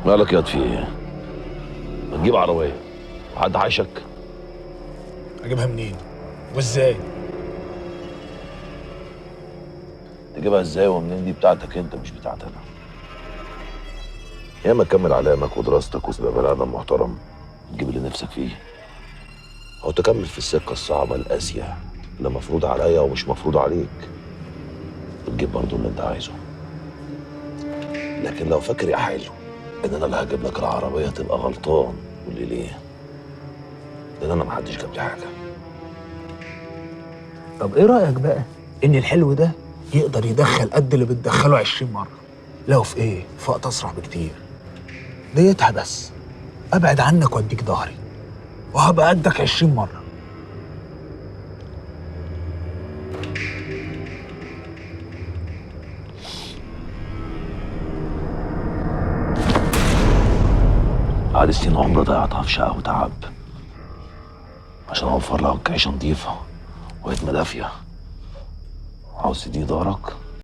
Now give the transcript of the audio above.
مالك ياض في ايه؟ ما تجيب عربيه. حد حيشك؟ اجيبها منين وازاي؟ تجيبها ازاي ومنين دي بتاعتك انت مش بتاعت انا. يا ما تكمل علامك ودراستك وتبقى بني ادم محترم تجيب اللي نفسك فيه، او تكمل في السكه الصعبه القاسيه اللي مفروض عليا ومش مفروض عليك وتجيب برضه اللي انت عايزه. لكن لو فاكر يا حلو ان انا اللي هجيب لك العربيه تبقى غلطان. قول لي ليه؟ لان انا محدش جاب لي حاجه. طب ايه رايك بقى ان الحلو ده يقدر يدخل قد اللي بتدخله 20 مره؟ لو في ايه، في وقت اسرع بكتير. ديتها بس ابعد عنك واديك ظهري وهبقى قدك 20 مره. قعد سنين عمر ضيعتها في شقه وتعب عشان اوفر لك عيشه نظيفه وهتم دافيه. عاوز تدي دارك